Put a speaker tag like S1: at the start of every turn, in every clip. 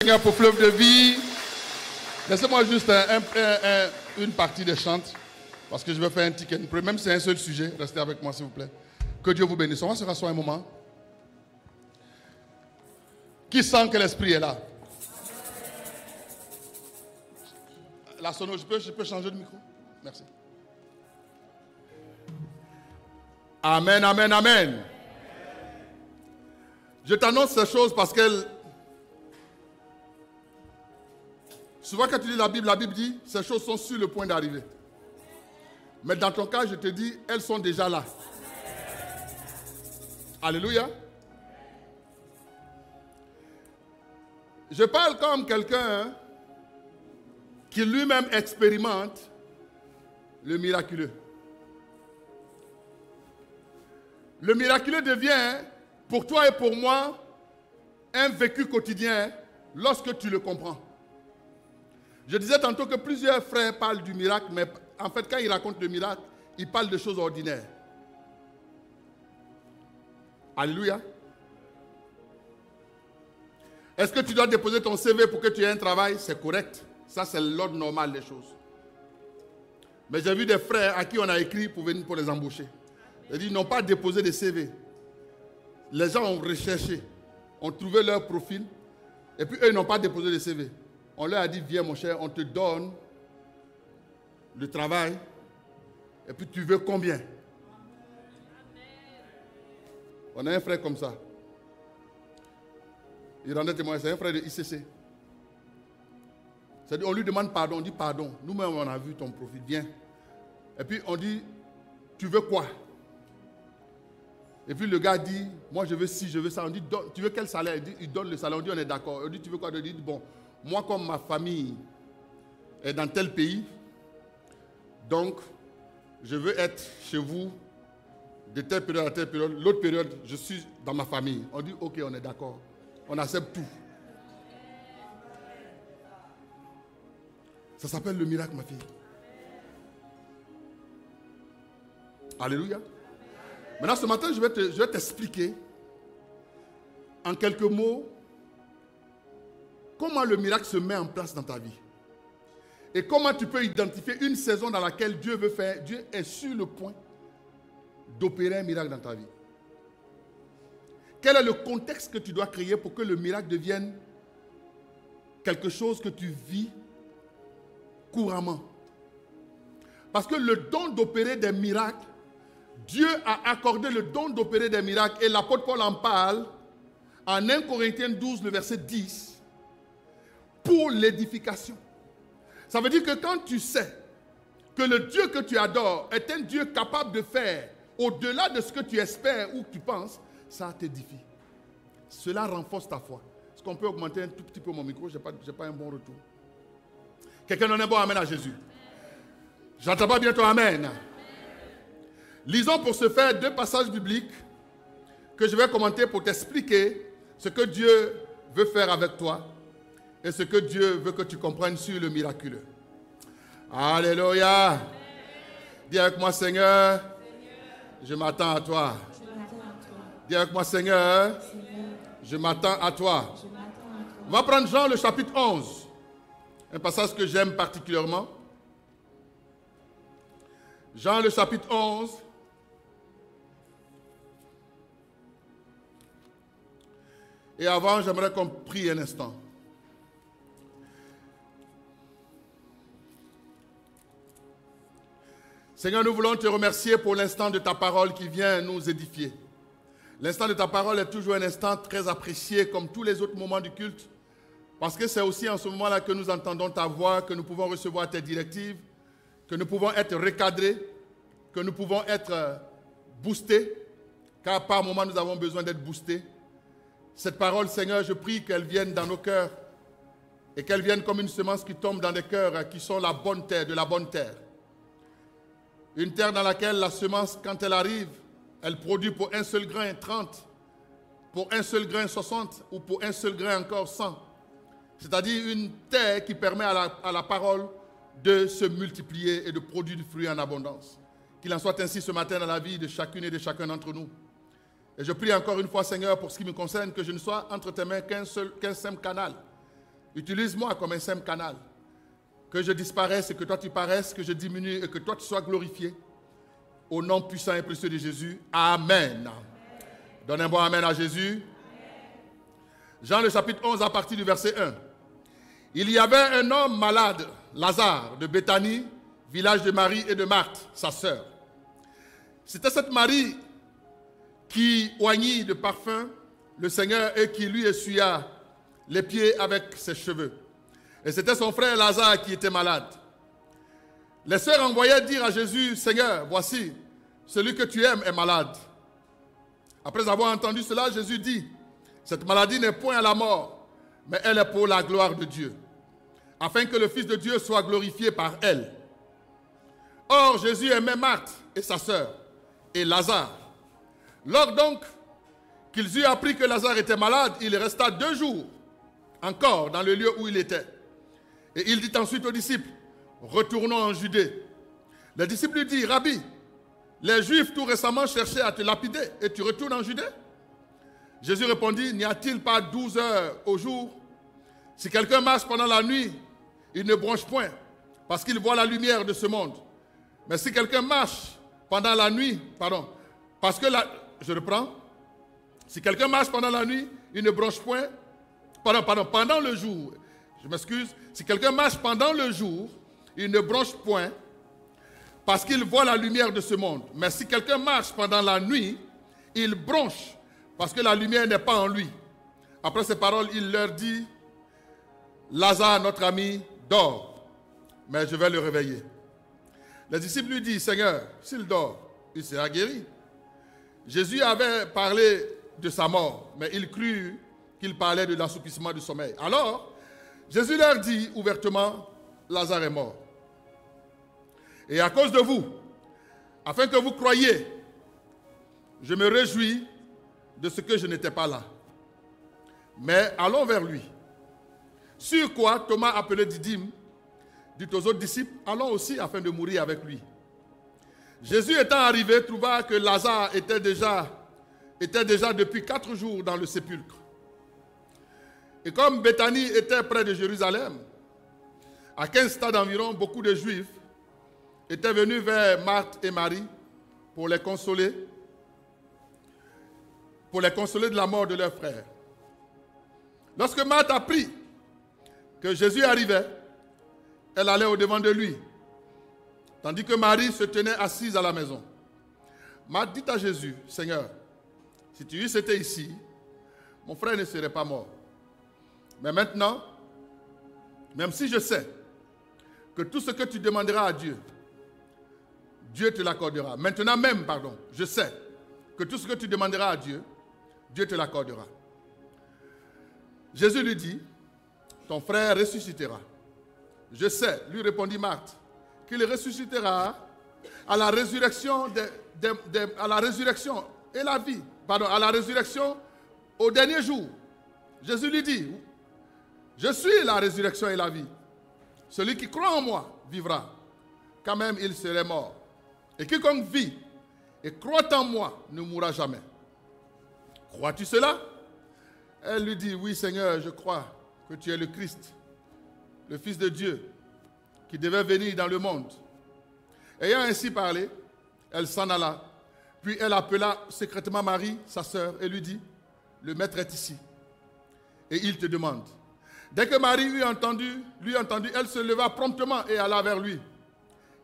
S1: Seigneur pour fleuve de vie. Laissez-moi juste une partie des chantes, parce que je vais faire un ticket. Même si c'est un seul sujet, restez avec moi s'il vous plaît. Que Dieu vous bénisse. On va se rasseoir un moment. Qui sent que l'Esprit est là? La sono, je peux changer de micro? Merci. Amen, amen, amen. Je t'annonce ces choses parce qu'elles... Souvent quand tu lis la Bible dit, ces choses sont sur le point d'arriver. Mais dans ton cas, je te dis, elles sont déjà là. Alléluia. Je parle comme quelqu'un qui lui-même expérimente le miraculeux. Le miraculeux devient, pour toi et pour moi, un vécu quotidien lorsque tu le comprends. Je disais tantôt que plusieurs frères parlent du miracle, mais en fait, quand ils racontent le miracle, ils parlent de choses ordinaires. Alléluia. Est-ce que tu dois déposer ton CV pour que tu aies un travail? C'est correct. Ça, c'est l'ordre normal des choses. Mais j'ai vu des frères à qui on a écrit pour venir pour les embaucher. Ils n'ont pas déposé de CV. Les gens ont recherché, ont trouvé leur profil, et puis eux, ils n'ont pas déposé de CV. On leur a dit, viens mon cher, on te donne le travail, et puis tu veux combien? On a un frère comme ça. Il rendait témoignage, c'est un frère de ICC. C'est-à-dire, on lui demande pardon, on dit pardon. Nous-mêmes, on a vu ton profil, viens. Et puis on dit, tu veux quoi? Et puis le gars dit, moi je veux ci, je veux ça. On dit, tu veux quel salaire? Il donne le salaire, on dit, on est d'accord. On dit, tu veux quoi? Il dit, bon, moi comme ma famille est dans tel pays, donc je veux être chez vous de telle période à telle période. L'autre période, je suis dans ma famille. On dit, ok, on est d'accord. On accepte tout. Ça s'appelle le miracle, ma fille. Alléluia. Maintenant, ce matin, je vais t'expliquer en quelques mots comment le miracle se met en place dans ta vie. Et comment tu peux identifier une saison dans laquelle Dieu est sur le point d'opérer un miracle dans ta vie. Quel est le contexte que tu dois créer pour que le miracle devienne quelque chose que tu vis couramment? Parce que le don d'opérer des miracles, Dieu a accordé le don d'opérer des miracles, et l'apôtre Paul en parle en 1 Corinthiens 12, le verset 10, pour l'édification. Ça veut dire que quand tu sais que le Dieu que tu adores est un Dieu capable de faire au-delà de ce que tu espères ou que tu penses, ça t'édifie. Cela renforce ta foi. Est-ce qu'on peut augmenter un tout petit peu mon micro? Je n'ai pas un bon retour. Quelqu'un donne un bon amen à Jésus. J'entends pas bientôt amen. Lisons pour ce faire 2 passages bibliques que je vais commenter pour t'expliquer ce que Dieu veut faire avec toi et ce que Dieu veut que tu comprennes sur le miraculeux. Alléluia. Dis avec moi, Seigneur, je m'attends à toi. Dis avec moi, Seigneur, je m'attends à toi. On va prendre Jean le chapitre 11, un passage que j'aime particulièrement. Jean le chapitre 11. Et avant, j'aimerais qu'on prie un instant. Seigneur, nous voulons te remercier pour l'instant de ta parole qui vient nous édifier. L'instant de ta parole est toujours un instant très apprécié comme tous les autres moments du culte, parce que c'est aussi en ce moment-là que nous entendons ta voix, que nous pouvons recevoir tes directives, que nous pouvons être recadrés, que nous pouvons être boostés, car par moments nous avons besoin d'être boostés. Cette parole, Seigneur, je prie qu'elle vienne dans nos cœurs et qu'elle vienne comme une semence qui tombe dans des cœurs qui sont la bonne terre, de la bonne terre. Une terre dans laquelle la semence, quand elle arrive, elle produit pour un seul grain 30, pour un seul grain 60 ou pour un seul grain encore 100. C'est-à-dire une terre qui permet à la parole de se multiplier et de produire du fruit en abondance. Qu'il en soit ainsi ce matin dans la vie de chacune et de chacun d'entre nous. Et je prie encore une fois, Seigneur, pour ce qui me concerne, que je ne sois entre tes mains qu'un simple canal Utilise-moi comme un simple canal. Que je disparaisse et que toi tu paraisses, que je diminue et que toi tu sois glorifié. Au nom puissant et précieux de Jésus. Amen. Donne un bon amen à Jésus. Jean le chapitre 11 à partir du verset 1. Il y avait un homme malade, Lazare, de Béthanie, village de Marie et de Marthe, sa sœur. C'était cette Marie qui oignit de parfum le Seigneur et qui lui essuya les pieds avec ses cheveux. Et c'était son frère Lazare qui était malade. Les sœurs envoyaient dire à Jésus, Seigneur, voici, celui que tu aimes est malade. Après avoir entendu cela, Jésus dit, cette maladie n'est point à la mort, mais elle est pour la gloire de Dieu, afin que le Fils de Dieu soit glorifié par elle. Or, Jésus aimait Marthe et sa sœur, et Lazare. Lors donc qu'ils eurent appris que Lazare était malade, il resta 2 jours encore dans le lieu où il était. Et il dit ensuite aux disciples, retournons en Judée. Les disciples lui disent, Rabbi, les Juifs tout récemment cherchaient à te lapider et tu retournes en Judée? Jésus répondit, n'y a-t-il pas 12 heures au jour? Si quelqu'un marche pendant la nuit, il ne bronche point, parce qu'il voit la lumière de ce monde. Mais si quelqu'un marche pendant la nuit, si quelqu'un marche pendant la nuit, il ne bronche point, pendant le jour, je m'excuse, si quelqu'un marche pendant le jour, il ne bronche point, parce qu'il voit la lumière de ce monde. Mais si quelqu'un marche pendant la nuit, il bronche, parce que la lumière n'est pas en lui. Après ces paroles, il leur dit, Lazare, notre ami, dort, mais je vais le réveiller. Les disciples lui disent, Seigneur, s'il dort, il sera guéri. Jésus avait parlé de sa mort, mais il crut qu'il parlait de l'assoupissement du sommeil. Alors, Jésus leur dit ouvertement, Lazare est mort. Et à cause de vous, afin que vous croyiez, je me réjouis de ce que je n'étais pas là. Mais allons vers lui. Sur quoi Thomas, appelé Didyme, dit aux autres disciples, allons aussi afin de mourir avec lui. Jésus étant arrivé, trouva que Lazare était déjà depuis 4 jours dans le sépulcre. Et comme Béthanie était près de Jérusalem, à 15 stades environ, beaucoup de Juifs étaient venus vers Marthe et Marie pour les consoler de la mort de leur frère. Lorsque Marthe apprit que Jésus arrivait, elle allait au-devant de lui, tandis que Marie se tenait assise à la maison. Marthe dit à Jésus, Seigneur, si tu eusses été ici, mon frère ne serait pas mort. Mais maintenant, même si je sais que tout ce que tu demanderas à Dieu, Dieu te l'accordera. Maintenant même, je sais que tout ce que tu demanderas à Dieu, Dieu te l'accordera. Jésus lui dit, ton frère ressuscitera. Je sais, lui répondit Marthe, qu'il ressuscitera à la résurrection et la vie. À la résurrection au dernier jour. Jésus lui dit, je suis la résurrection et la vie. Celui qui croit en moi vivra, quand même il serait mort. Et quiconque vit et croit en moi ne mourra jamais. Crois-tu cela? Elle lui dit, oui Seigneur, je crois que tu es le Christ, le Fils de Dieu, qui devait venir dans le monde. Ayant ainsi parlé, elle s'en alla. Puis elle appela secrètement Marie, sa sœur, et lui dit, le maître est ici, et il te demande. Dès que Marie lui entendu, elle se leva promptement et alla vers lui.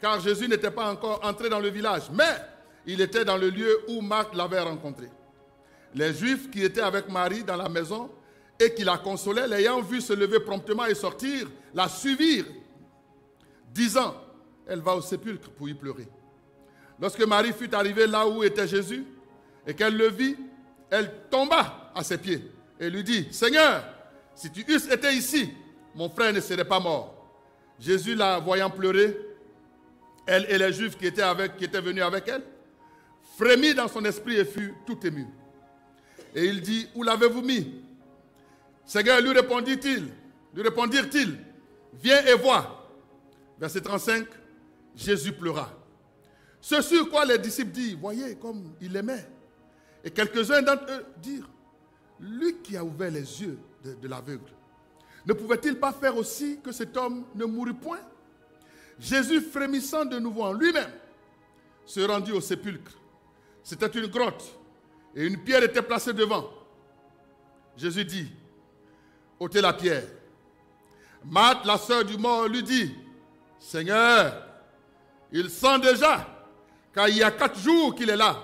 S1: Car Jésus n'était pas encore entré dans le village, mais il était dans le lieu où Marthe l'avait rencontré. Les Juifs qui étaient avec Marie dans la maison et qui la consolaient, l'ayant vue se lever promptement et sortir, la suivirent, disant, elle va au sépulcre pour y pleurer. Lorsque Marie fut arrivée là où était Jésus et qu'elle le vit, elle tomba à ses pieds et lui dit, Seigneur, si tu eusses été ici, mon frère ne serait pas mort. Jésus, la voyant pleurer, elle et les Juifs qui étaient venus avec elle, frémit dans son esprit et fut tout ému. Et il dit, où l'avez-vous mis? Seigneur, lui répondirent-ils, viens et vois. Verset 35, Jésus pleura. Ce sur quoi les disciples disent, voyez comme il aimait. Et quelques-uns d'entre eux dirent, lui qui a ouvert les yeux de l'aveugle. Ne pouvait-il pas faire aussi que cet homme ne mourût point? Jésus, frémissant de nouveau en lui-même, se rendit au sépulcre. C'était une grotte et une pierre était placée devant. Jésus dit, ôtez la pierre. Marthe, la sœur du mort, lui dit, Seigneur, il sent déjà, car il y a 4 jours qu'il est là.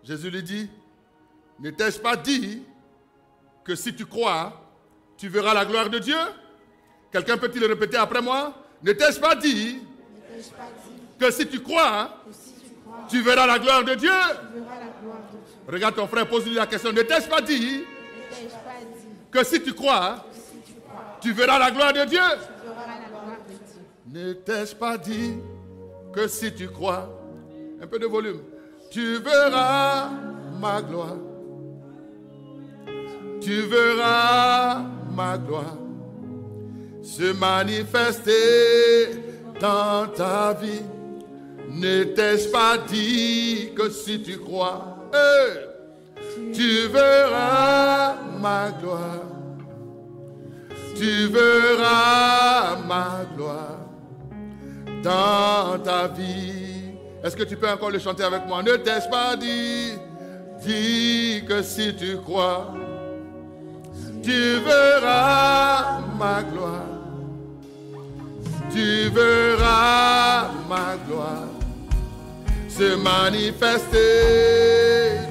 S1: Jésus lui dit, ne t'ai-je pas dit que si tu crois, tu verras la gloire de Dieu? Quelqu'un peut-il le répéter après moi? Ne t'ai-je pas dit que si tu crois, tu verras la gloire de Dieu? Regarde ton frère, pose-lui la question. Ne t'ai-je pas dit que si tu crois, tu verras la gloire de Dieu? Ne t'ai-je pas dit que si tu crois, un peu de volume, tu verras ma gloire? Tu verras ma gloire se manifester dans ta vie. Ne t'ai-je pas dit que si tu crois, tu verras ma gloire? Tu verras ma gloire dans ta vie. Est-ce que tu peux encore le chanter avec moi? Ne t'ai-je pas dit que si tu crois, tu verras ma gloire? Tu verras ma gloire se manifester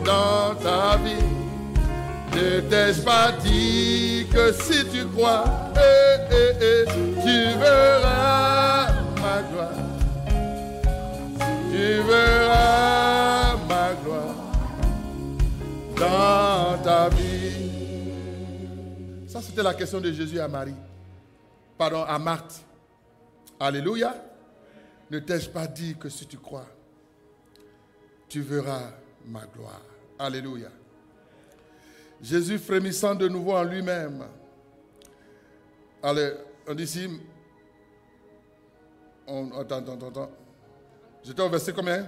S1: dans ta vie. Ne t'ai-je pas dit que si tu crois, tu verras ma gloire? Tu verras ma gloire dans ta vie. Ça, c'était la question de Jésus à Marie. Pardon, à Marthe. Alléluia. Ne t'ai-je pas dit que si tu crois, tu verras ma gloire? Alléluia. Jésus, frémissant de nouveau en lui-même. Allez, on dit ici. Attends. J'étais au verset combien?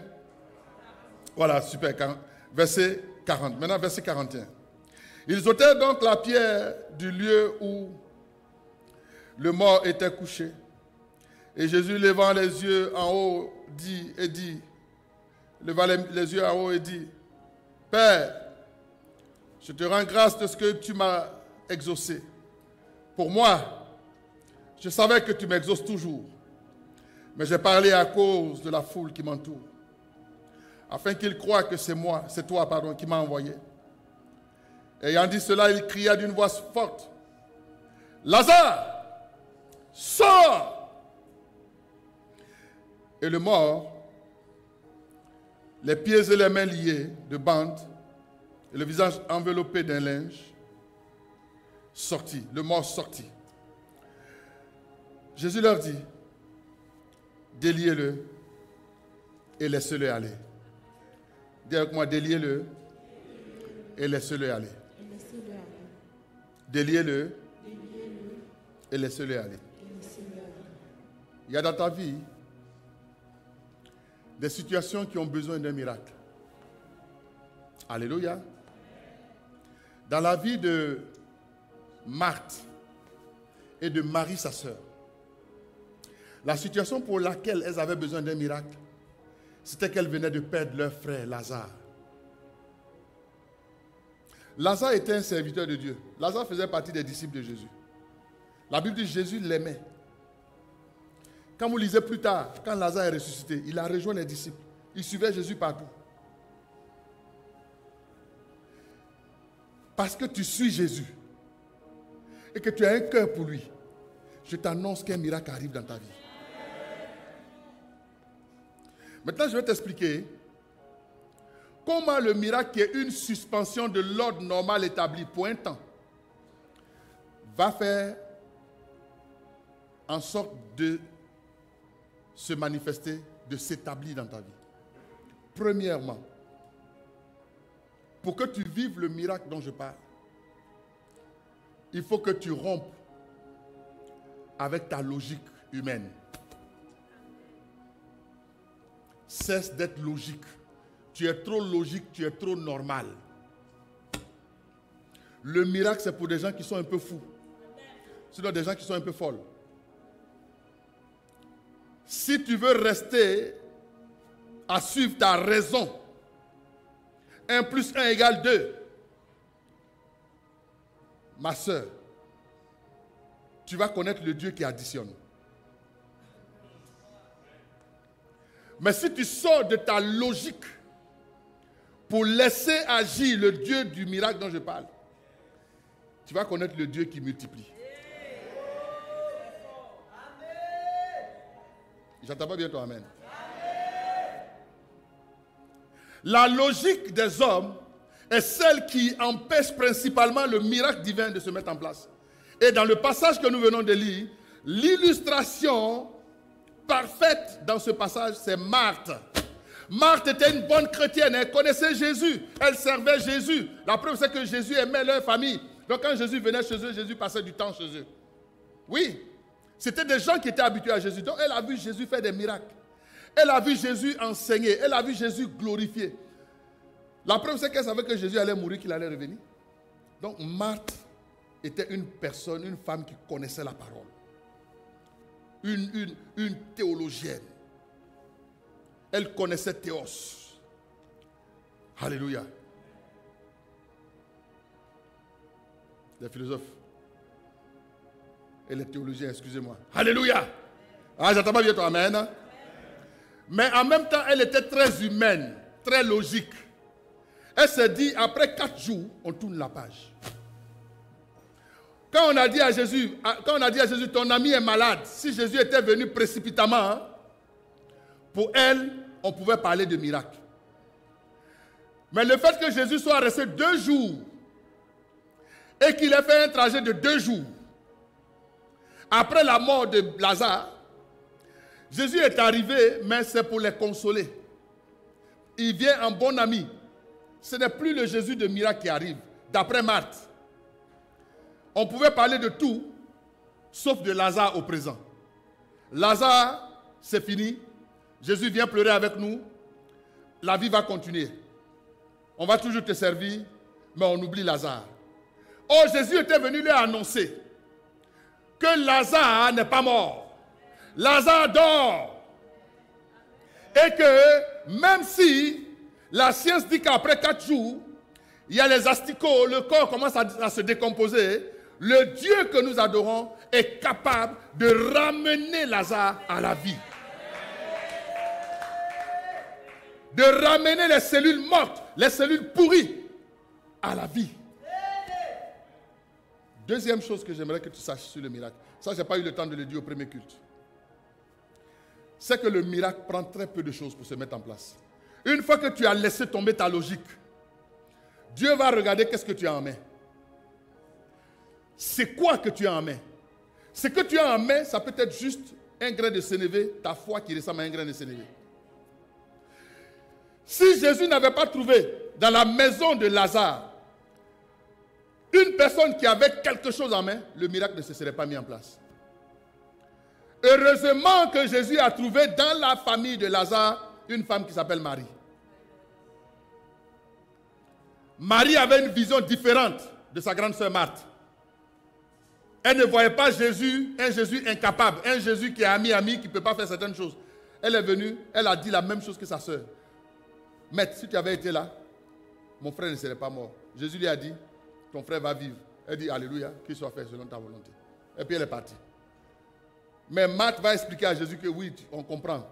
S1: Voilà, super. Verset 40. Maintenant, verset 41. Ils ôtèrent donc la pierre du lieu où le mort était couché. Et Jésus, levant les yeux en haut, leva les yeux en haut et dit, Père, je te rends grâce de ce que tu m'as exaucé. Pour moi, je savais que tu m'exauces toujours, mais j'ai parlé à cause de la foule qui m'entoure, afin qu'ils croient que c'est toi, qui m'as envoyé. Ayant dit cela, il cria d'une voix forte, Lazare, sors! Et le mort, les pieds et les mains liés de bandes, et le visage enveloppé d'un linge, sortit. Le mort sortit. Jésus leur dit, déliez-le et laissez-le aller. Dis avec moi, déliez-le et laissez-le aller. Déliez-le et laissez-le aller. Il y a dans ta vie des situations qui ont besoin d'un miracle. Alléluia. Dans la vie de Marthe et de Marie, sa sœur, la situation pour laquelle elles avaient besoin d'un miracle, c'était qu'elles venaient de perdre leur frère Lazare. Lazare était un serviteur de Dieu. Lazare faisait partie des disciples de Jésus. La Bible dit que Jésus l'aimait. Quand vous lisez plus tard, quand Lazare est ressuscité, il a rejoint les disciples. Il suivait Jésus partout. Parce que tu suis Jésus et que tu as un cœur pour lui, je t'annonce qu'un miracle arrive dans ta vie. Maintenant, je vais t'expliquer comment le miracle, qui est une suspension de l'ordre normal établi pour un temps, va faire en sorte de se manifester, de s'établir dans ta vie. Premièrement, pour que tu vives le miracle dont je parle, il faut que tu rompes avec ta logique humaine. Cesse d'être logique. Tu es trop logique, tu es trop normal. Le miracle, c'est pour des gens qui sont un peu fous. Sinon, des gens qui sont un peu folles. Si tu veux rester à suivre ta raison, 1 plus 1 égale 2, ma soeur, tu vas connaître le Dieu qui additionne. Mais si tu sors de ta logique pour laisser agir le Dieu du miracle dont je parle, tu vas connaître le Dieu qui multiplie. J'entends pas bien ton amen. La logique des hommes est celle qui empêche principalement le miracle divin de se mettre en place. Et dans le passage que nous venons de lire, l'illustration parfaite dans ce passage, c'est Marthe. Marthe était une bonne chrétienne, elle connaissait Jésus, elle servait Jésus. La preuve, c'est que Jésus aimait leur famille. Donc quand Jésus venait chez eux, Jésus passait du temps chez eux. Oui, c'était des gens qui étaient habitués à Jésus. Donc elle a vu Jésus faire des miracles. Elle a vu Jésus enseigner, elle a vu Jésus glorifier. La preuve, c'est qu'elle savait que Jésus allait mourir, qu'il allait revenir. Donc Marthe était une personne, une femme qui connaissait la parole. Une théologienne. Elle connaissait Théos. Alléluia. Les philosophes. Et les théologiens, excusez-moi. Alléluia. Ah, j'entends pas bien toi, amen. Mais en même temps, elle était très humaine, très logique. Elle s'est dit, après 4 jours, on tourne la page. Quand on a dit à Jésus, ton ami est malade, si Jésus était venu précipitamment, pour elle, on pouvait parler de miracle. Mais le fait que Jésus soit resté 2 jours et qu'il ait fait un trajet de 2 jours après la mort de Lazare, Jésus est arrivé, mais c'est pour les consoler. Il vient en bon ami. Ce n'est plus le Jésus de miracle qui arrive, d'après Marthe. On pouvait parler de tout, sauf de Lazare au présent. Lazare, c'est fini. Jésus vient pleurer avec nous. La vie va continuer. On va toujours te servir, mais on oublie Lazare. Oh, Jésus était venu lui annoncer que Lazare n'est pas mort. Lazare dort. Et que même si la science dit qu'après 4 jours, il y a les asticots, le corps commence à se décomposer, le Dieu que nous adorons est capable de ramener Lazare à la vie. De ramener les cellules mortes, les cellules pourries à la vie. Deuxième chose que j'aimerais que tu saches sur le miracle, ça je n'ai pas eu le temps de le dire au premier culte, c'est que le miracle prend très peu de choses pour se mettre en place. Une fois que tu as laissé tomber ta logique, Dieu va regarder qu'est-ce que tu as en main. C'est quoi que tu as en main? Ce que tu as en main, ça peut être juste un grain de sénévé, ta foi qui ressemble à un grain de sénévé. Si Jésus n'avait pas trouvé dans la maison de Lazare une personne qui avait quelque chose en main, le miracle ne se serait pas mis en place. Heureusement que Jésus a trouvé dans la famille de Lazare une femme qui s'appelle Marie. Marie avait une vision différente de sa grande sœur Marthe. Elle ne voyait pas Jésus, un Jésus incapable, un Jésus qui est ami, qui ne peut pas faire certaines choses. Elle est venue, elle a dit la même chose que sa sœur. Maître, si tu avais été là, mon frère ne serait pas mort. Jésus lui a dit, ton frère va vivre. Elle dit, alléluia, qu'il soit fait selon ta volonté. Et puis elle est partie. Mais Marthe va expliquer à Jésus que oui, on comprend.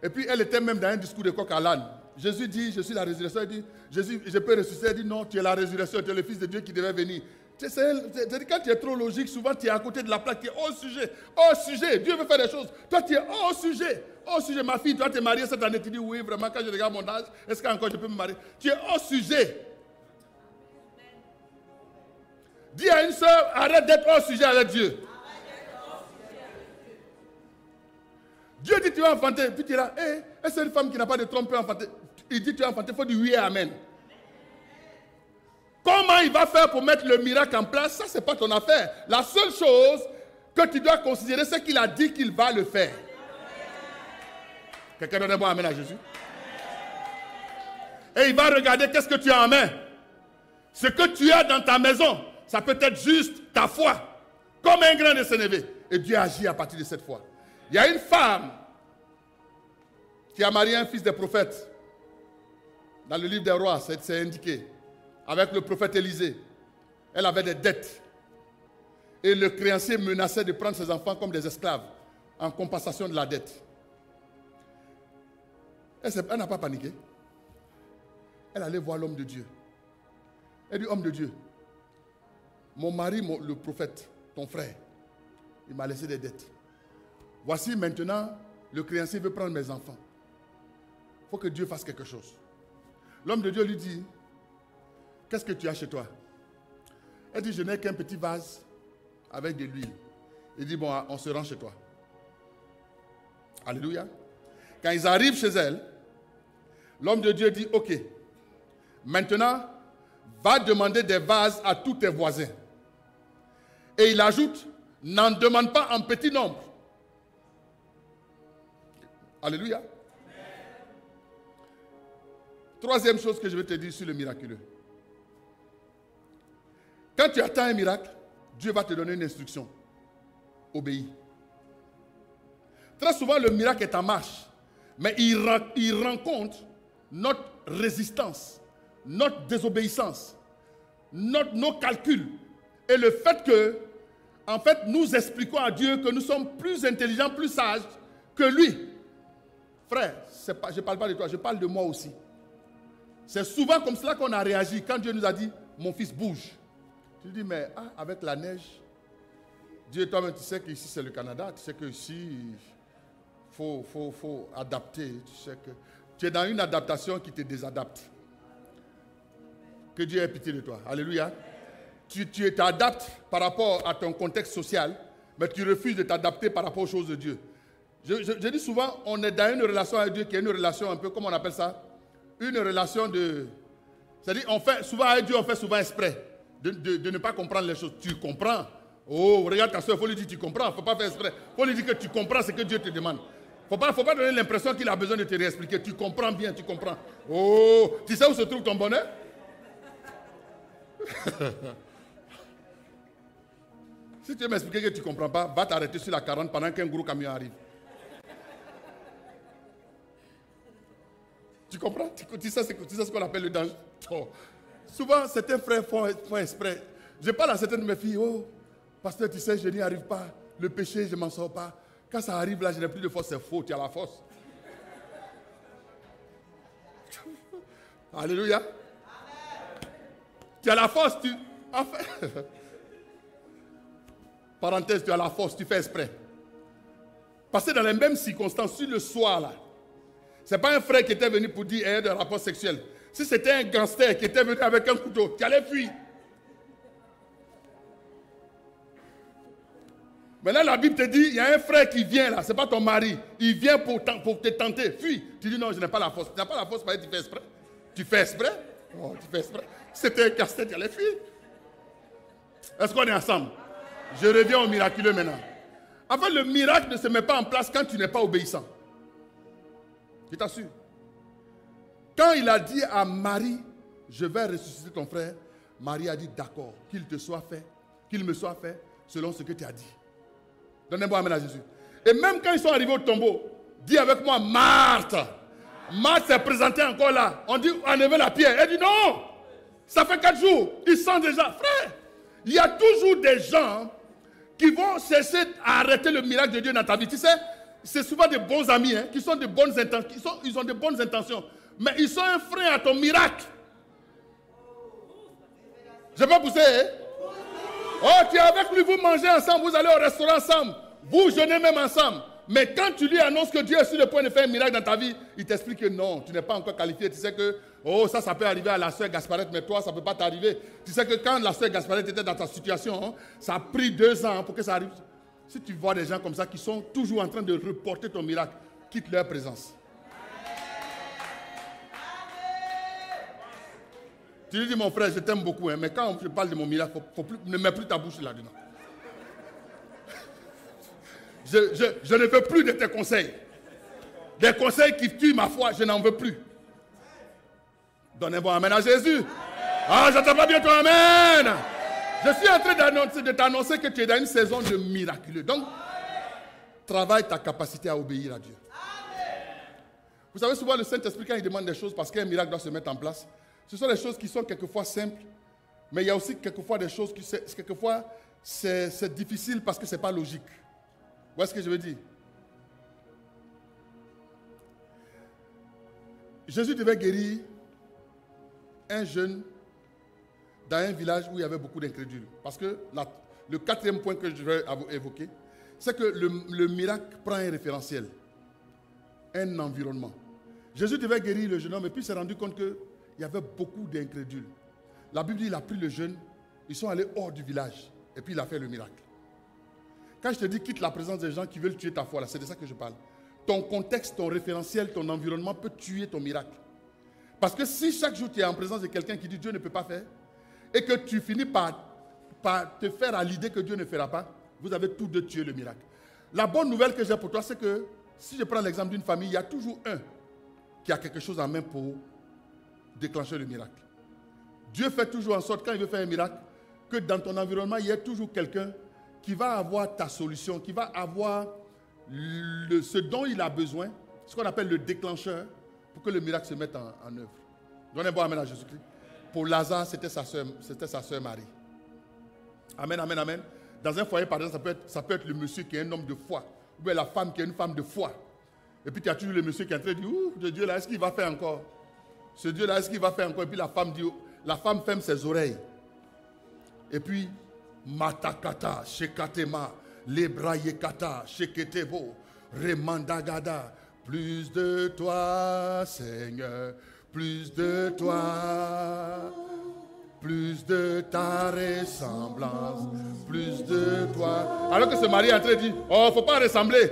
S1: Et puis elle était même dans un discours de coq à l'âne. Jésus dit, je suis la résurrection. Elle dit, Jésus, je peux ressusciter. Elle dit, non, tu es la résurrection, tu es le Fils de Dieu qui devait venir. Quand tu es trop logique, souvent tu es à côté de la plaque, tu es hors sujet. Hors sujet, Dieu veut faire des choses. Toi, tu es hors sujet. Hors sujet, ma fille, toi, tu es mariée cette année, tu dis, oui, vraiment, quand je regarde mon âge, est-ce qu'encore je peux me marier? Tu es hors sujet. Dis à une soeur, arrête d'être hors sujet avec Dieu. Dieu dit, tu vas enfanter. Puis tu es là, est-ce que c'est une femme qui n'a pas de trompe peut enfanter? Il dit, tu vas enfanter, il faut dire oui et amen. Comment il va faire pour mettre le miracle en place? Ça, ce n'est pas ton affaire. La seule chose que tu dois considérer, c'est qu'il a dit qu'il va le faire. Quelqu'un donne un bon amen à Jésus. Et il va regarder qu'est-ce que tu as en main. Ce que tu as dans ta maison, ça peut être juste ta foi. comme un grain de sénévé. Et Dieu agit à partir de cette fois. Il y a une femme qui a marié un fils des prophètes. Dans le livre des rois, c'est indiqué. Avec le prophète Élisée. Elle avait des dettes. Et le créancier menaçait de prendre ses enfants comme des esclaves en compensation de la dette. Elle n'a pas paniqué. Elle allait voir l'homme de Dieu. Elle dit, homme de Dieu, mon mari, le prophète, ton frère, il m'a laissé des dettes. Voici maintenant, le créancier veut prendre mes enfants. Il faut que Dieu fasse quelque chose. L'homme de Dieu lui dit, qu'est-ce que tu as chez toi? Elle dit, je n'ai qu'un petit vase avec de l'huile. Il dit, bon, on se rend chez toi. Alléluia. Quand ils arrivent chez elle, l'homme de Dieu dit, ok, maintenant, va demander des vases à tous tes voisins. Et il ajoute, n'en demande pas en petit nombre. Alléluia. Troisième chose que je vais te dire sur le miraculeux. Quand tu attends un miracle, Dieu va te donner une instruction. Obéis. Très souvent, le miracle est en marche. Mais il rencontre notre résistance, notre désobéissance, nos calculs. Et le fait que, en fait, nous expliquons à Dieu que nous sommes plus intelligents, plus sages que lui. Frère, je ne parle pas de toi, je parle de moi aussi. C'est souvent comme cela qu'on a réagi quand Dieu nous a dit, mon fils bouge. Tu dis, mais avec la neige, Dieu, toi-même, tu sais qu'ici c'est le Canada, tu sais qu'ici, il faut adapter. Tu sais que tu es dans une adaptation qui te désadapte. Que Dieu ait pitié de toi. Alléluia. Tu t'adaptes par rapport à ton contexte social, mais tu refuses de t'adapter par rapport aux choses de Dieu. Je dis souvent, on est dans une relation avec Dieu qui est une relation un peu, comment on appelle ça? Une relation de... C'est-à-dire, souvent avec Dieu, on fait souvent exprès de ne pas comprendre les choses. Tu comprends. Oh, regarde ta soeur, il faut lui dire tu comprends. Il ne faut pas faire exprès. Il faut lui dire que tu comprends ce que Dieu te demande. Il ne faut pas donner l'impression qu'il a besoin de te réexpliquer. Tu comprends bien, tu comprends. Oh, tu sais où se trouve ton bonheur? Si tu veux m'expliquer que tu ne comprends pas, va t'arrêter sur la 40 pendant qu'un gros camion arrive. Tu comprends? Tu sais ce qu'on appelle le danger? Oh. Souvent, certains frères font exprès. Je parle à certaines de mes filles. Oh, pasteur, tu sais, je n'y arrive pas. Le péché, je ne m'en sors pas. Quand ça arrive là, je n'ai plus de force. C'est faux, tu as la force. Alléluia. Tu as la force. Parenthèse, tu as la force, tu fais exprès. Parce que dans les mêmes circonstances, sur le soir là, ce n'est pas un frère qui était venu pour dire ayant des rapports sexuels. Si c'était un gangster qui était venu avec un couteau, tu allais fuir. Maintenant, la Bible te dit, il y a un frère qui vient là, ce n'est pas ton mari. Il vient pour te tenter. Fuis. Tu dis non, je n'ai pas la force. Tu n'as pas la force parce que tu fais exprès. Tu fais exprès. Oh, tu fais exprès. Si c'était un gangster, tu allais fuir. Est-ce qu'on est ensemble? Je reviens au miraculeux maintenant. En fait, le miracle ne se met pas en place quand tu n'es pas obéissant. Je t'assure. Quand il a dit à Marie, je vais ressusciter ton frère, Marie a dit d'accord, qu'il me soit fait selon ce que tu as dit. Donnez-moi amen à Jésus. Et même quand ils sont arrivés au tombeau, dis avec moi, Marthe. Marthe s'est présentée encore là. On dit, enlevez la pierre. Elle dit non, ça fait 4 jours. Ils sont déjà, frère. Il y a toujours des gens qui vont cesser à arrêter le miracle de Dieu dans ta vie. Tu sais, c'est souvent des bons amis, hein, qui sont de bonnes intentions, ils ont de bonnes intentions. Mais ils sont un frein à ton miracle. Je peux pousser, hein? Oh, tu es avec lui, vous mangez ensemble, vous allez au restaurant ensemble, vous jeûnez même ensemble. Mais quand tu lui annonces que Dieu est sur le point de faire un miracle dans ta vie, il t'explique que non, tu n'es pas encore qualifié. Tu sais que, oh, ça peut arriver à la sœur Gasparette, mais toi, ça ne peut pas t'arriver. Tu sais que quand la sœur Gasparette était dans ta situation, hein, ça a pris 2 ans pour que ça arrive. Si tu vois des gens comme ça qui sont toujours en train de reporter ton miracle, quitte leur présence. Tu lui dis, mon frère, je t'aime beaucoup, hein, mais quand je parle de mon miracle, ne mets plus ta bouche là-dedans. Je ne veux plus de tes conseils. Des conseils qui tuent ma foi, je n'en veux plus. Donnez-moi amen à Jésus. Ah, j'entends pas bien toi, amen. Je suis en train de t'annoncer que tu es dans une saison de miraculeux. Donc, travaille ta capacité à obéir à Dieu. Vous savez, souvent le Saint-Esprit, quand il demande des choses, parce qu'un miracle doit se mettre en place, ce sont des choses qui sont quelquefois simples, mais il y a aussi quelquefois des choses qui, quelquefois, c'est difficile parce que ce n'est pas logique. Vous voyez ce que je veux dire? Jésus devait guérir un jeune dans un village où il y avait beaucoup d'incrédules. Parce que le quatrième point que je vais évoquer, c'est que le miracle prend un référentiel, un environnement. Jésus devait guérir le jeune homme et puis il s'est rendu compte qu'il y avait beaucoup d'incrédules. La Bible dit, il a pris le jeune, ils sont allés hors du village et puis il a fait le miracle. Quand je te dis quitte la présence des gens qui veulent tuer ta foi, c'est de ça que je parle. Ton contexte, ton référentiel, ton environnement peut tuer ton miracle. Parce que si chaque jour tu es en présence de quelqu'un qui dit Dieu ne peut pas faire, et que tu finis par te faire à l'idée que Dieu ne fera pas, vous avez tous deux tué le miracle. La bonne nouvelle que j'ai pour toi, c'est que si je prends l'exemple d'une famille, il y a toujours un qui a quelque chose en main pour déclencher le miracle. Dieu fait toujours en sorte, quand il veut faire un miracle, que dans ton environnement, il y ait toujours quelqu'un qui va avoir ta solution, qui va avoir ce dont il a besoin, ce qu'on appelle le déclencheur, pour que le miracle se mette en œuvre. Donnez un bon amen à Jésus-Christ. Pour Lazare, c'était sa soeur Marie. Amen, amen, amen. Dans un foyer, par exemple, ça peut être le monsieur qui est un homme de foi, ou bien la femme qui est une femme de foi. Et puis tu as toujours le monsieur qui est en train de dire, ouh, ce Dieu-là, est-ce qu'il va faire encore? Ce Dieu-là, est-ce qu'il va faire encore? Et puis la femme ferme ses oreilles. Et puis, Matakata, Shekatema, Lebrayekata, Sheketebo, Remandagada, plus de toi, Seigneur, plus de toi, plus de ta ressemblance, plus de toi. Alors que ce mari est en train de dire, oh, faut pas ressembler,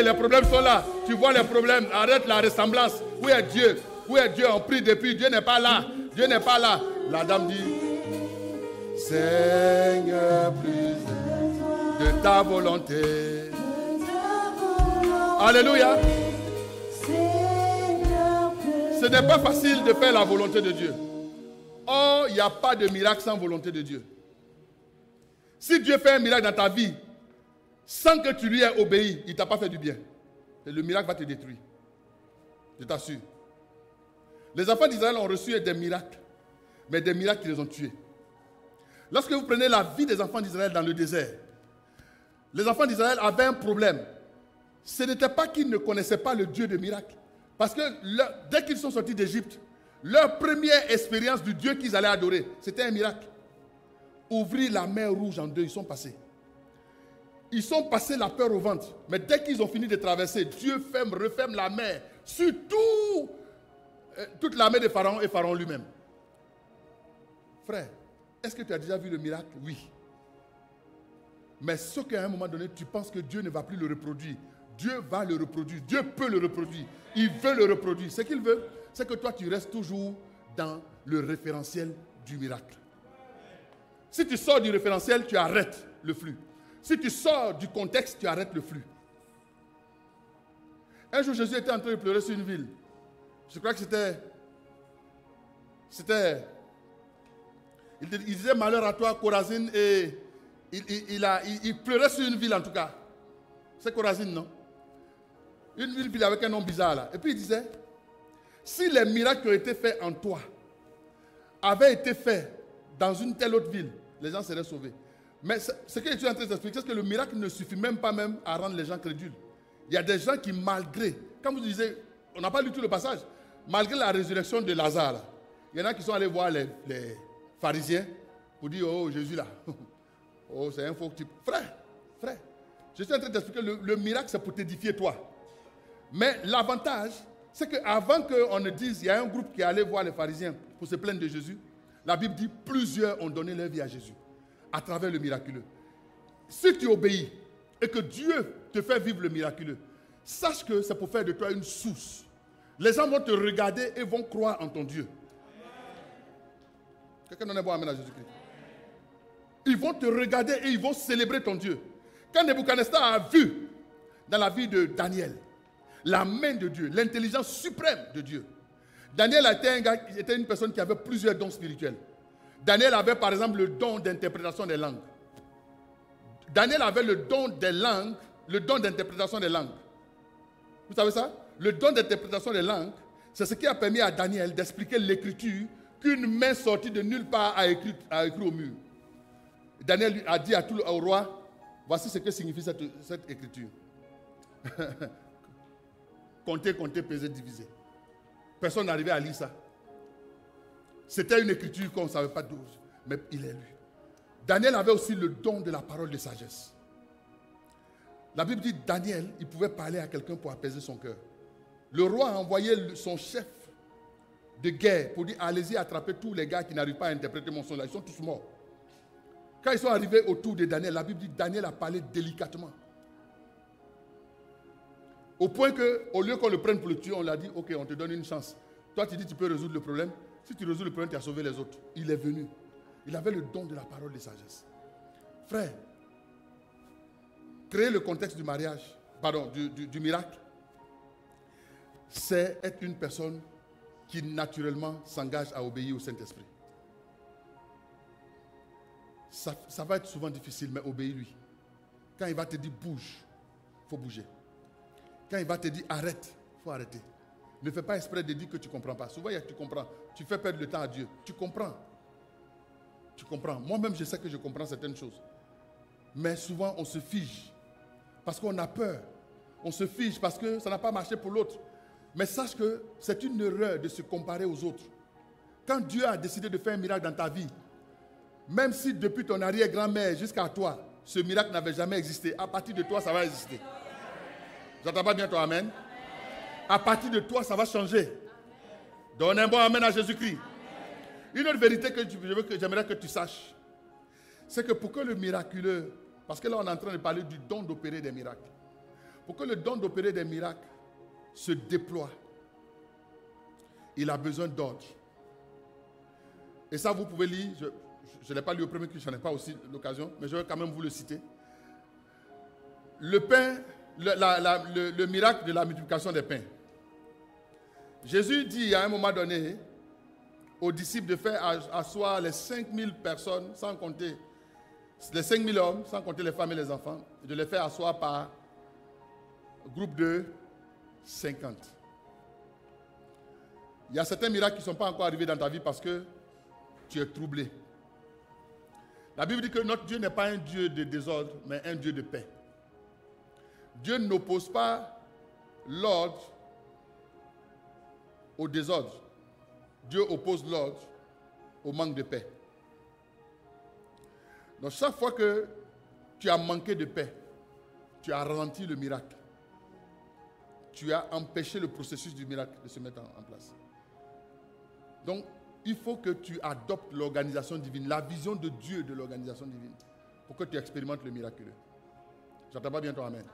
S1: les problèmes sont là. Tu vois les problèmes, arrête la ressemblance. Où est Dieu? Où est Dieu? On prie depuis, Dieu n'est pas là. Dieu n'est pas là. La dame dit, Seigneur, plus de ta volonté. Alléluia. Ce n'est pas facile de faire la volonté de Dieu. Or, il n'y a pas de miracle sans volonté de Dieu. Si Dieu fait un miracle dans ta vie, sans que tu lui aies obéi, il ne t'a pas fait du bien. Et le miracle va te détruire. Je t'assure. Les enfants d'Israël ont reçu des miracles, mais des miracles qui les ont tués. Lorsque vous prenez la vie des enfants d'Israël dans le désert, les enfants d'Israël avaient un problème. Ce n'était pas qu'ils ne connaissaient pas le Dieu de miracles. Parce que dès qu'ils sont sortis d'Égypte, leur première expérience du Dieu qu'ils allaient adorer, c'était un miracle. Ouvrir la mer rouge en deux, ils sont passés. Ils sont passés la peur au ventre. Mais dès qu'ils ont fini de traverser, Dieu referme la mer sur toute l'armée de Pharaon et Pharaon lui-même. Frère, est-ce que tu as déjà vu le miracle? Oui. Mais ce qu'à un moment donné, tu penses que Dieu ne va plus le reproduire. Dieu va le reproduire. Dieu peut le reproduire. Il veut le reproduire. Ce qu'il veut, c'est que toi, tu restes toujours dans le référentiel du miracle. Si tu sors du référentiel, tu arrêtes le flux. Si tu sors du contexte, tu arrêtes le flux. Un jour, Jésus était en train de pleurer sur une ville. Je crois que c'était... Il disait malheur à toi, Chorazine, et il pleurait sur une ville en tout cas. C'est Chorazine, non? Une ville avec un nom bizarre là. Et puis il disait, si les miracles qui ont été faits en toi avaient été faits dans une telle autre ville, les gens seraient sauvés. Mais ce que je suis en train d'expliquer, c'est que le miracle ne suffit même pas à rendre les gens crédules. Il y a des gens qui, malgré, quand vous disiez, on n'a pas lu tout le passage, malgré la résurrection de Lazare, là, il y en a qui sont allés voir les pharisiens pour dire, oh Jésus là, oh c'est un faux type. Frère, je suis en train d'expliquer, le miracle c'est pour t'édifier toi. Mais l'avantage, c'est qu'avant qu'on ne dise, il y a un groupe qui est allé voir les pharisiens pour se plaindre de Jésus, la Bible dit, plusieurs ont donné leur vie à Jésus, à travers le miraculeux. Si tu obéis et que Dieu te fait vivre le miraculeux, sache que c'est pour faire de toi une source. Les gens vont te regarder et vont croire en ton Dieu. Quelqu'un donne un bon amen à Jésus-Christ. Ils vont te regarder et ils vont célébrer ton Dieu. Quand Nebuchadnezzar a vu dans la vie de Daniel la main de Dieu, l'intelligence suprême de Dieu. Daniel était une personne qui avait plusieurs dons spirituels. Daniel avait par exemple le don d'interprétation des langues. Daniel avait le don des langues, le don d'interprétation des langues. Vous savez ça? Le don d'interprétation des langues, c'est ce qui a permis à Daniel d'expliquer l'écriture qu'une main sortie de nulle part a écrit au mur. Daniel a dit au roi, voici ce que signifie cette écriture. Compter, peser, diviser. Personne n'arrivait à lire ça. C'était une écriture qu'on ne savait pas d'où, mais il est lu. Daniel avait aussi le don de la parole de sagesse. La Bible dit Daniel, il pouvait parler à quelqu'un pour apaiser son cœur. Le roi a envoyé son chef de guerre pour dire allez-y attraper tous les gars qui n'arrivent pas à interpréter mon son là. Ils sont tous morts. Quand ils sont arrivés autour de Daniel, la Bible dit Daniel a parlé délicatement. Au point qu'au lieu qu'on le prenne pour le tuer, on lui a dit ok, on te donne une chance. Toi tu dis tu peux résoudre le problème. Si tu résous le problème, tu as sauvé les autres. Il est venu. Il avait le don de la parole de sagesse. Frère, créer le contexte du mariage, du miracle, c'est être une personne qui naturellement s'engage à obéir au Saint-Esprit. Ça va être souvent difficile, mais obéis-lui. Quand il va te dire bouge, il faut bouger. Quand il va te dire arrête, il faut arrêter. Ne fais pas exprès de dire que tu ne comprends pas. Souvent, tu comprends. Tu fais perdre le temps à Dieu. Tu comprends. Tu comprends. Moi-même, je sais que je comprends certaines choses. Mais souvent, on se fige. Parce qu'on a peur. On se fige parce que ça n'a pas marché pour l'autre. Mais sache que c'est une erreur de se comparer aux autres. Quand Dieu a décidé de faire un miracle dans ta vie, même si depuis ton arrière-grand-mère jusqu'à toi, ce miracle n'avait jamais existé, à partir de toi, ça va exister. J'entends pas bien toi, amen? À partir de toi, ça va changer. Donne un bon amen à Jésus-Christ. Une autre vérité que j'aimerais que tu saches, c'est que pour que le miraculeux, parce que là on est en train de parler du don d'opérer des miracles, pour que le don d'opérer des miracles se déploie, il a besoin d'ordre. Et ça vous pouvez lire, je ne l'ai pas lu au premier culte, je n'en ai pas aussi l'occasion, mais je vais quand même vous le citer. Le pain, le miracle de la multiplication des pains. Jésus dit à un moment donné aux disciples de faire asseoir les 5000 personnes, sans compter les 5000 hommes, sans compter les femmes et les enfants, de les faire asseoir par groupe de 50. Il y a certains miracles qui ne sont pas encore arrivés dans ta vie parce que tu es troublé. La Bible dit que notre Dieu n'est pas un Dieu de désordre, mais un Dieu de paix. Dieu n'oppose pas l'ordre au désordre. Dieu oppose l'ordre au manque de paix. Donc chaque fois que tu as manqué de paix, tu as ralenti le miracle. Tu as empêché le processus du miracle de se mettre en place. Donc, il faut que tu adoptes l'organisation divine, la vision de Dieu de l'organisation divine, pour que tu expérimentes le miraculeux. J'entends pas bien ton amen.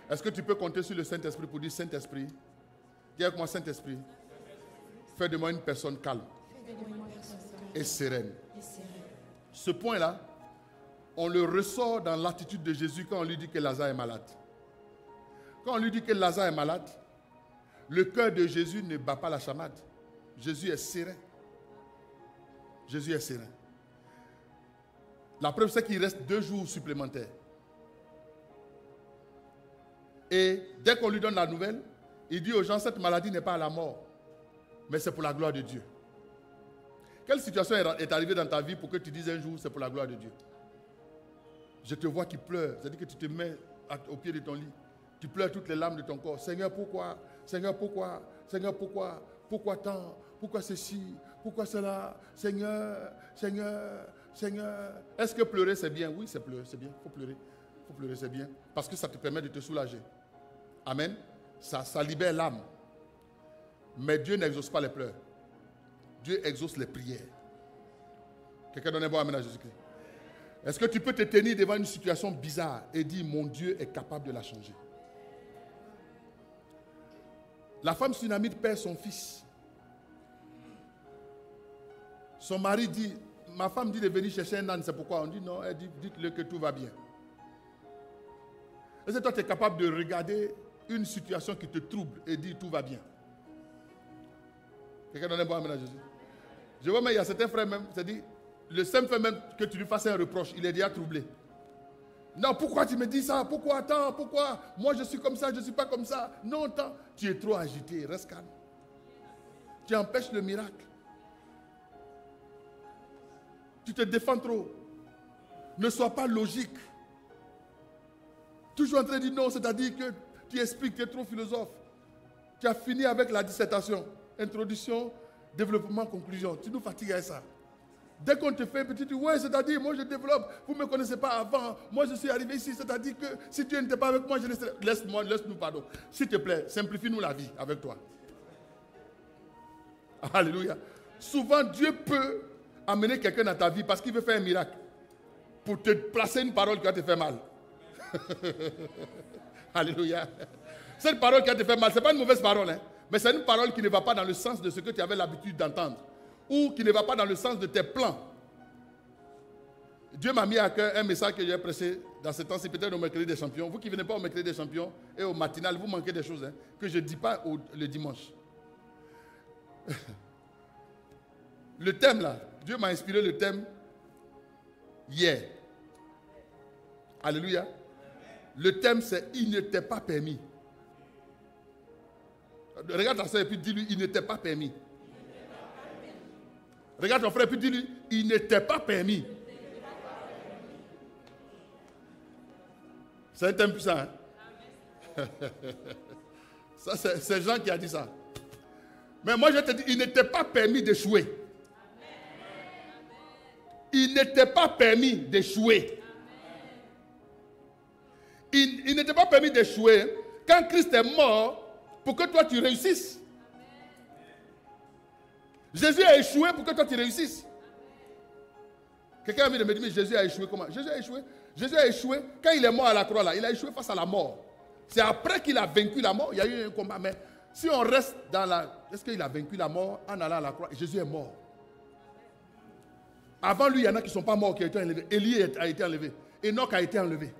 S1: Est-ce que tu peux compter sur le Saint-Esprit pour dire Saint-Esprit, dis avec moi Saint-Esprit, fais de moi une personne calme et sereine. Ce point-là, on le ressort dans l'attitude de Jésus quand on lui dit que Lazare est malade. Quand on lui dit que Lazare est malade, le cœur de Jésus ne bat pas la chamade. Jésus est serein. Jésus est serein. La preuve, c'est qu'il reste 2 jours supplémentaires. Et dès qu'on lui donne la nouvelle, il dit aux gens, cette maladie n'est pas à la mort, mais c'est pour la gloire de Dieu. Quelle situation est arrivée dans ta vie pour que tu dises un jour, c'est pour la gloire de Dieu? Je te vois qui pleure. C'est-à-dire que tu te mets au pied de ton lit. Tu pleures toutes les larmes de ton corps. Seigneur, pourquoi? Seigneur, pourquoi? Seigneur, pourquoi? Pourquoi tant? Pourquoi ceci? Pourquoi cela? Seigneur, Seigneur, Seigneur. Est-ce que pleurer c'est bien? Oui, c'est bien. Il faut pleurer. Il faut pleurer, c'est bien. Parce que ça te permet de te soulager. Amen. Ça libère l'âme. Mais Dieu n'exauce pas les pleurs. Dieu exauce les prières. Quelqu'un donne un bon amen à Jésus-Christ. Est-ce que tu peux te tenir devant une situation bizarre et dire, mon Dieu est capable de la changer? La femme sunamite perd son fils. Son mari dit, ma femme dit de venir chercher un âne, c'est pourquoi? On dit non, elle dit, dites-le que tout va bien. Est-ce que toi tu es capable de regarder une situation qui te trouble et dire tout va bien? Quelqu'un donne un bon amen à Jésus. Je vois, mais il y a certains frères même, c'est-à-dire, le simple fait même que tu lui fasses un reproche, il est déjà troublé. Non, pourquoi tu me dis ça? Pourquoi? Attends, pourquoi? Moi, je suis comme ça, je ne suis pas comme ça. Non, attends. Tu es trop agité, reste calme. Tu empêches le miracle. Tu te défends trop. Ne sois pas logique. Toujours en train de dire non, c'est-à-dire que tu expliques, tu es trop philosophe. Tu as fini avec la dissertation. Introduction, développement, conclusion. Tu nous fatigues avec ça. Dès qu'on te fait un petit, ouais, c'est-à-dire, moi je développe, vous ne me connaissez pas avant, moi je suis arrivé ici, c'est-à-dire que si tu n'étais pas avec moi, je laisserai. Laisse-nous, pardon. S'il te plaît, simplifie-nous la vie avec toi. Alléluia. Souvent, Dieu peut amener quelqu'un dans ta vie parce qu'il veut faire un miracle. Pour te placer une parole qui va te faire mal. Alléluia. Cette parole qui va te faire mal, ce n'est pas une mauvaise parole, hein, mais c'est une parole qui ne va pas dans le sens de ce que tu avais l'habitude d'entendre. Ou qui ne va pas dans le sens de tes plans. Dieu m'a mis à cœur un message que j'ai prêché dans ce temps-ci, peut-être au mercredi des champions. Vous qui ne venez pas au mercredi des champions et au matinal, vous manquez des choses hein, que je ne dis pas le dimanche. Le thème là, Dieu m'a inspiré le thème hier. Alléluia. Le thème c'est « Il ne t'est pas permis ». Regarde ta soeur et puis dis-lui « Il ne t'est pas permis ». Regarde ton frère et puis dis-lui, il n'était pas permis. C'est un thème puissant. Hein? Ça, c'est Jean qui a dit ça. Mais moi, je te dis, il n'était pas permis d'échouer. Il n'était pas permis d'échouer. Il n'était pas permis d'échouer quand Christ est mort pour que toi tu réussisses. Jésus a échoué pour que toi tu réussisses. Quelqu'un a envie de me dire, mais Jésus a échoué comment? Jésus a échoué. Jésus a échoué quand il est mort à la croix là. Il a échoué face à la mort. C'est après qu'il a vaincu la mort. Il y a eu un combat. Mais si on reste dans la... Est-ce qu'il a vaincu la mort en allant à la croix? Jésus est mort. Avant lui, il y en a qui ne sont pas morts, qui ont été enlevés. Élie a été enlevé. Enoch a été enlevé.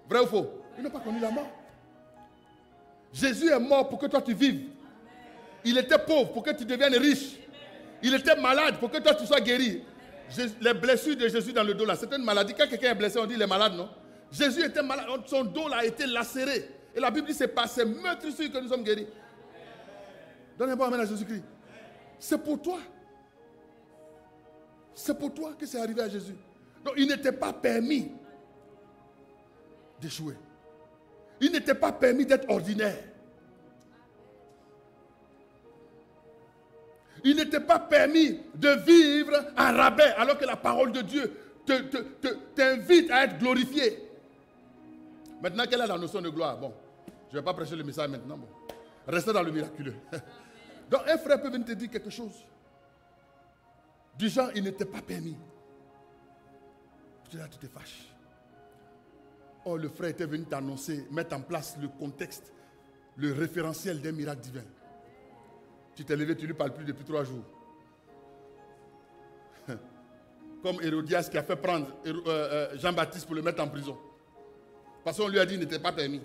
S1: Vrai ou faux? Ils n'ont pas connu la mort. Jésus est mort pour que toi tu vives. Il était pauvre pour que tu deviennes riche. Il était malade pour que toi tu sois guéri. Les blessures de Jésus dans le dos là, c'est une maladie. Quand quelqu'un est blessé, on dit il est malade, non? Jésus était malade, son dos là a été lacéré. Et la Bible dit c'est par ces meurtrissures que nous sommes guéris. Donnez-moi un amen à Jésus-Christ. C'est pour toi. C'est pour toi que c'est arrivé à Jésus. Donc il n'était pas permis d'échouer. Il n'était pas permis d'être ordinaire. Il n'était pas permis de vivre en rabais alors que la parole de Dieu t'invite à être glorifié. Maintenant, quelle est la notion de gloire? Bon, je ne vais pas prêcher le message maintenant. Bon. Restez dans le miraculeux. Donc, un frère peut venir te dire quelque chose. Du genre, il n'était pas permis. Là, tu te fâches. Oh, le frère était venu t'annoncer, mettre en place le contexte, le référentiel d'un miracle divin. Tu t'es levé, tu ne lui parles plus depuis 3 jours. Comme Hérodias qui a fait prendre Jean-Baptiste pour le mettre en prison. Parce qu'on lui a dit qu'il n'était pas permis.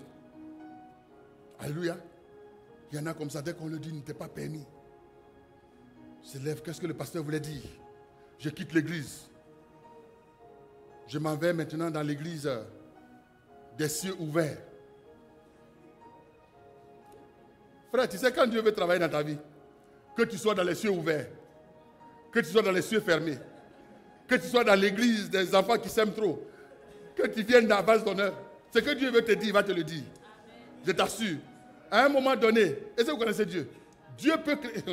S1: Alléluia. Il y en a comme ça, dès qu'on lui dit qu'il n'était pas permis. Se lève, qu'est-ce que le pasteur voulait dire? Je quitte l'église. Je m'en vais maintenant dans l'église des cieux ouverts. Frère, tu sais quand Dieu veut travailler dans ta vie, que tu sois dans les cieux ouverts, que tu sois dans les cieux fermés, que tu sois dans l'église des enfants qui s'aiment trop, que tu viennes dans la base d'honneur, ce que Dieu veut te dire, il va te le dire. Je t'assure. À un moment donné, est-ce que vous connaissez Dieu? Dieu peut créer...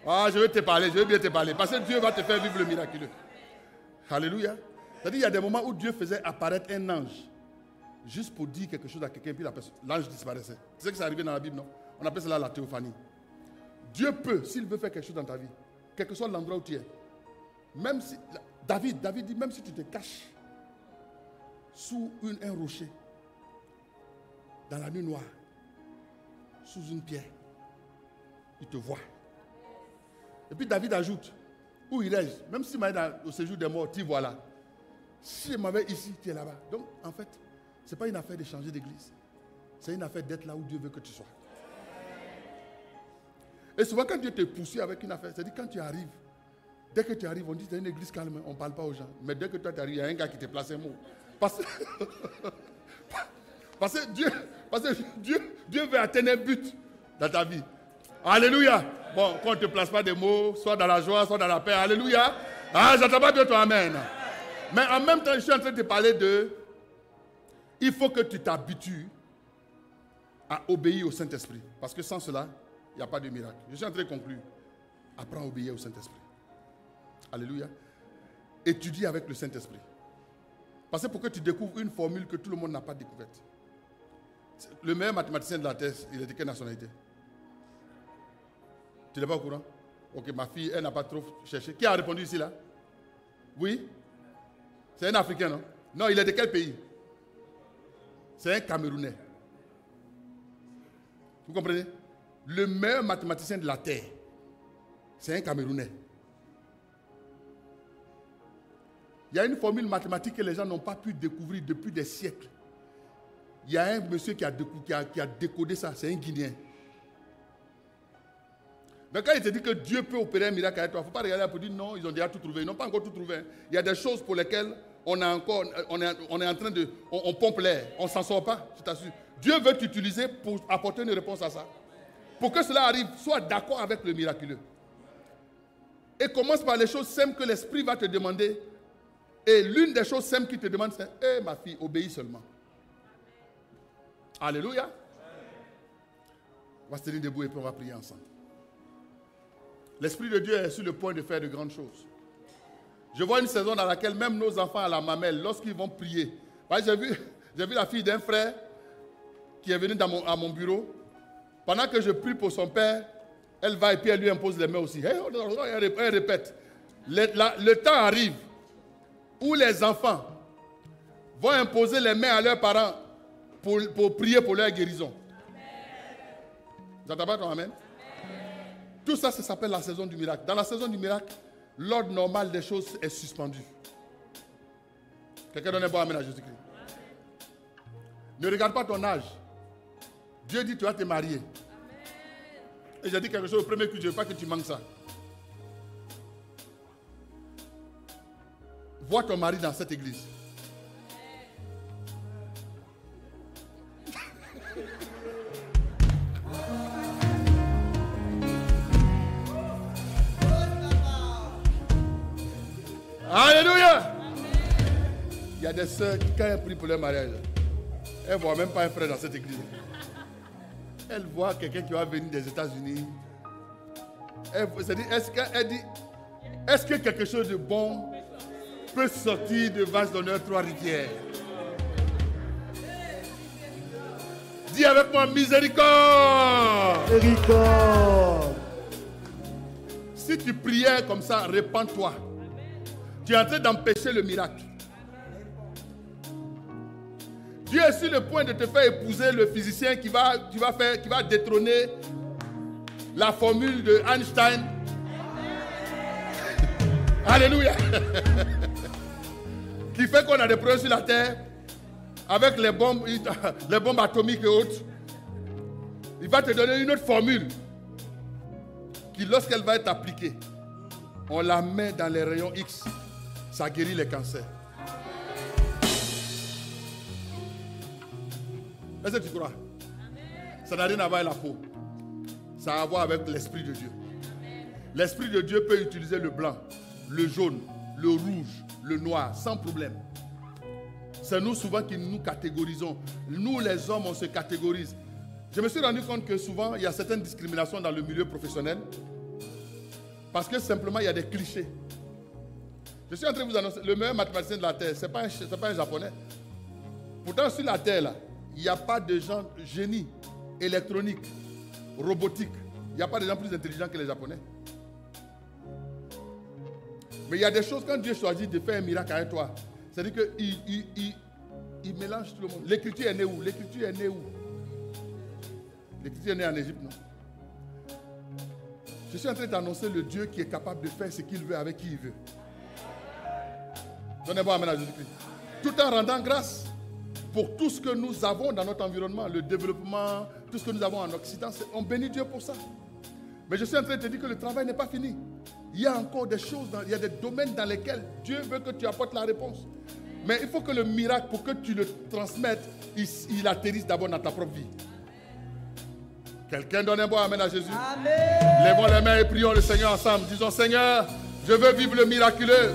S1: Ah, je vais te parler, je vais bien te parler, parce que Dieu va te faire vivre le miraculeux. Alléluia. C'est-à-dire, il y a des moments où Dieu faisait apparaître un ange, juste pour dire quelque chose à quelqu'un, puis l'ange disparaissait. Tu sais que c'est arrivé dans la Bible, non? On appelle cela la théophanie. Dieu peut, s'il veut faire quelque chose dans ta vie, quel que soit l'endroit où tu es, même si, David dit, même si tu te caches sous un rocher, dans la nuit noire, sous une pierre, il te voit. Et puis David ajoute, où irais-je? Même si je suis au séjour des morts, tu vois là. Si je m'avais ici, tu es là-bas. Donc, en fait, ce n'est pas une affaire de changer d'église. C'est une affaire d'être là où Dieu veut que tu sois. Et souvent, quand Dieu te poursuit avec une affaire, c'est-à-dire quand tu arrives Dès que tu arrives, on dit c'est une église calme, on ne parle pas aux gens. Mais dès que toi tu arrives, il y a un gars qui te place un mot. Parce que Dieu veut atteindre un but dans ta vie. Alléluia. Bon, qu'on ne te place pas des mots, soit dans la joie, soit dans la paix. Alléluia. Ah, j'entends pas bien ton amen. Mais en même temps, je suis en train de te parler de... Il faut que tu t'habitues à obéir au Saint-Esprit. Parce que sans cela, il n'y a pas de miracle. Je suis en train de conclure. Apprends à obéir au Saint-Esprit. Alléluia. Étudie avec le Saint-Esprit. Parce que pour que tu découvres une formule que tout le monde n'a pas découverte. Le meilleur mathématicien de la Terre, il est de quelle nationalité? Tu n'es pas au courant? Ok, ma fille, elle n'a pas trop cherché. Qui a répondu ici là? Oui? C'est un Africain, non? Non, il est de quel pays? C'est un Camerounais. Vous comprenez? Le meilleur mathématicien de la Terre, c'est un Camerounais. Il y a une formule mathématique que les gens n'ont pas pu découvrir depuis des siècles. Il y a un monsieur qui a décodé ça, c'est un Guinéen. Donc quand il te dit que Dieu peut opérer un miracle avec toi, il ne faut pas regarder pour dire non, ils ont déjà tout trouvé. Ils n'ont pas encore tout trouvé. Il y a des choses pour lesquelles on est en train de... On pompe l'air, on ne s'en sort pas, je t'assure. Dieu veut t'utiliser pour apporter une réponse à ça. Pour que cela arrive, sois d'accord avec le miraculeux. Et commence par les choses simples que l'Esprit va te demander. Et l'une des choses simples qu'il te demande, c'est « Hé ma fille, obéis seulement. » Alléluia. On va se tenir debout et puis on va prier ensemble. L'Esprit de Dieu est sur le point de faire de grandes choses. Je vois une saison dans laquelle même nos enfants à la mamelle, lorsqu'ils vont prier. J'ai vu la fille d'un frère qui est venue à mon bureau. Pendant que je prie pour son père, elle va et puis elle lui impose les mains aussi. Elle répète. Le temps arrive où les enfants vont imposer les mains à leurs parents pour prier pour leur guérison. Vous n'entendez pas ton amen? Tout ça, ça s'appelle la saison du miracle. Dans la saison du miracle, l'ordre normal des choses est suspendu. Quelqu'un donne un bon amen à Jésus-Christ. Ne regarde pas ton âge. Dieu dit tu vas te marier. Et j'ai dit quelque chose au premier coup, je ne veux pas que tu manques ça. Vois ton mari dans cette église. Alléluia. Il y a des sœurs qui, quand elles prient pour leur mariage, elles ne voient même pas un frère dans cette église. Elles voient quelqu'un qui va venir des États-Unis. Est-ce que quelque chose de bon peut sortir de Vache d'Honneur Trois-Rivières? Dis avec moi, miséricorde.
S2: Miséricorde.
S1: Si tu priais comme ça, répands-toi. Tu es en train d'empêcher le miracle. Dieu est sur le point de te faire épouser le physicien qui va détrôner la formule de Einstein. Alléluia. Qui fait qu'on a des problèmes sur la terre avec les bombes atomiques et autres. Il va te donner une autre formule qui, lorsqu'elle va être appliquée, on la met dans les rayons X. Ça guérit les cancers. Est-ce que tu crois? Ça n'a rien à voir avec la peau. Ça a à voir avec l'Esprit de Dieu. L'Esprit de Dieu peut utiliser le blanc, le jaune, le rouge, le noir, sans problème. C'est nous souvent qui nous catégorisons. Nous les hommes, on se catégorise. Je me suis rendu compte que souvent, il y a certaines discriminations dans le milieu professionnel. Parce que simplement, il y a des clichés. Je suis en train de vous annoncer, le meilleur mathématicien de la Terre, ce n'est pas un Japonais. Pourtant, sur la Terre, là, il n'y a pas de gens génie, électronique, robotique. Il n'y a pas de gens plus intelligents que les Japonais. Mais il y a des choses, quand Dieu choisit de faire un miracle avec toi, c'est-à-dire qu'il mélange tout le monde. L'écriture est née où? L'écriture est née où? L'écriture est née en Égypte, non? Je suis en train d'annoncer le Dieu qui est capable de faire ce qu'il veut avec qui il veut. Donnez-moi amen à Jésus-Christ. Tout en rendant grâce pour tout ce que nous avons dans notre environnement, le développement, tout ce que nous avons en Occident, on bénit Dieu pour ça. Mais je suis en train de te dire que le travail n'est pas fini. Il y a encore des choses, il y a des domaines dans lesquels Dieu veut que tu apportes la réponse. Mais il faut que le miracle, pour que tu le transmettes, il atterrisse d'abord dans ta propre vie. Quelqu'un donne un bon amen à Jésus.
S2: Amen.
S1: Lèvons les mains et prions le Seigneur ensemble. Disons, Seigneur, je veux vivre le miraculeux.